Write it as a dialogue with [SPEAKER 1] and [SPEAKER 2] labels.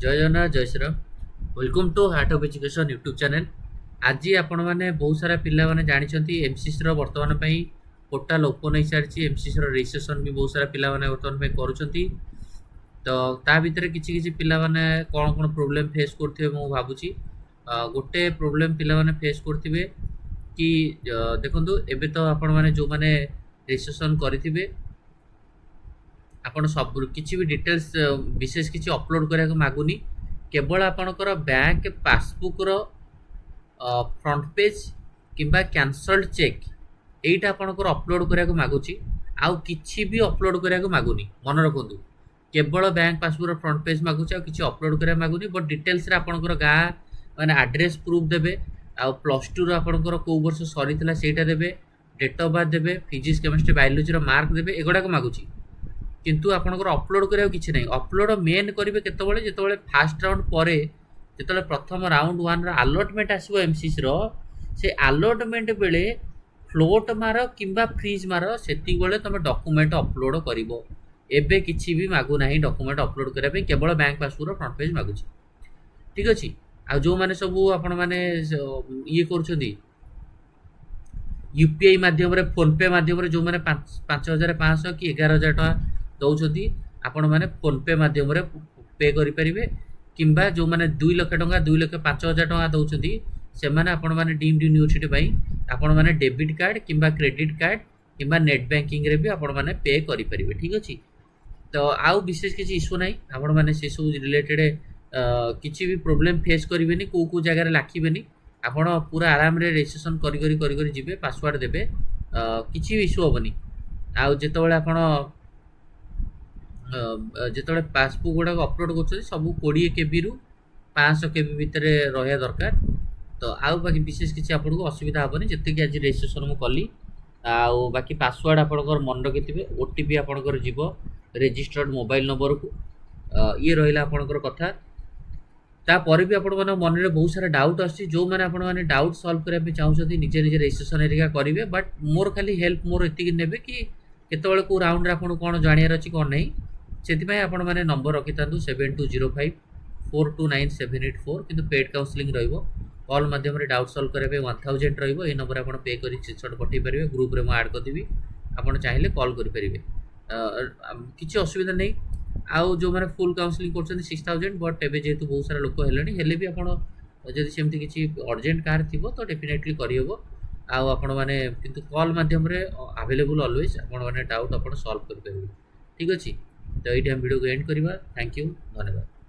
[SPEAKER 1] जय जगन्नाथ जय Shriram. Welcome to heart of education YouTube channel. आज आपण मैंने बहुत सारा पिला मैंने जानते एमसीसी बर्तमान पोर्टाल ओपन हो सारी एमसीसी रजिस्ट्रेशन भी बहुत सारा पिला मैंने बर्तमान करुँच। तो ता भितर किसी किसी पिला मैंने कौन कौन प्रोब्लेम फेस करते मु भावुची गोटे प्रोब्लेम पिला मैंने फेस करते कि देखो एबे तो आपण मैंने जो मैंने रजिस्ट्रेशन करेंगे आपण सब किसी भी डिटेल्स विशेष किसी अपलोड करने मागुनी केवल आपणकर बैंक पासबुक रो फ्रंट पेज किंबा कैंसल्ड चेक एटा आपणकर अपलोड करने मागुची आउ किसी भी अपलोड करने मागुनी मन रखु केवल बैंक पासबुक रो फ्रंट पेज मागुची आउ किसी अपलोड करने मागुनी बट डिटेल्स रे आपणकर गाँ माने एड्रेस प्रूफ देबे आउ प्लस टू रो आपणकर को वर्ष सरीथिला सेटा देबे डेट ऑफ बर्थ देबे फिजिक्स केमिस्ट्री बायोलॉजी रो मार्क देबे एगुडा को मागुची किंतु आपणकर अपलोड करिया किछि नै अपलोड मेन करिवे केतबेले जेतबेले फास्ट राउंड परे जेतबेले प्रथम राउंड 1 रो अलॉटमेंट आसीबो एमसीसी रो से अलॉटमेंट बेले फ्लोट मार किंबा फ्रीज मार सेति बेले तमे डॉक्यूमेंट अपलोड करिवो एबे किछि भी मागु नाही डॉक्यूमेंट अपलोड करिया पे केवल बैंक पासबुक रो फ्रंट पेज मागुछि। ठीक अछि आ जो माने सब आपण माने ये करछथि यूपीआई माध्यम रे फोन पे माध्यम रे जो माने 5500 कि 11000 टका दौरान आपण मैंने फोन पे माध्यम पे करें किंबा जो मैंने 2 लाख टका 2,05,000 टका दौरान से मैंने आपण मैंने डीम्ड यूनिवर्सिटी आपण मैंने डेबिट कार्ड किंबा क्रेडिट कार्ड किंबा नेट बैंकिंग रे भी आपण मैंने पे करें। ठीक अच्छे तो आउ विशेष किसी इश्यू ना आपण मैंने से सब रिलेटेड किसी भी प्रोब्लेम फेस करेंगे कौ जगार लाखिबेनी आपण पूरा आराम रे रजिस्ट्रेशन करी जिबे पासवर्ड देबे किसी भी इश्यू हेनी आउ जेतबेले आपण जिते पासबुक गुड़ाक अपलोड कर सब 20 KB रु 500 KB भितर रहा दरकार। तो आउ बाकी विशेष किसी आपको असुविधा हेनी जी आज रजिस्ट्रेशन मुझे कली आउ बाकी पासवर्ड आपंकर मन रखिथे ओटीपी आपंकर जीव रेजिस्टर्ड मोबाइल नंबर को ये रहा आपंकर कथा तापर भी आपण मन में बहुत सारा डाउट आसी जो मैंने डाउट सल्व करने चाहते निजे निजे रजिस्ट्रेशन एरिका करेंगे बट मोर खाली हेल्प मोर एति ने कि केतबेले को राउंड रे आपन कोन जानियार अछि कोन नै से आपण मैंने नंबर रखी था 7205 429784 किंतु पेड काउंसलिंग रहिबो कॉल माध्यम रे डाउट सॉल्व करबे 1000 रहिबो ए नंबर आपण पे करी स्क्रीनशॉट पठै परिबे ग्रुप रे म ऐड कर देबी आपण चाहिले कॉल करि परिबे किछि असुविधा नै आउ जो माने फुल काउंसलिंग करछन 6000 बट एबे जेतु बहुत सारा लोक हेलेनी हेले भी आपण जदि सेमति किछि अर्जेंट कार थिबो तो डेफिनेटली करियबो आउ आपण माने किंतु कॉल माध्यम रे अवेलेबल ऑलवेज आपण माने डाउट आपण सॉल्व कर परिबे। ठीक अछि तो ये वीडियो को एंड करवा। थैंक यू धन्यवाद।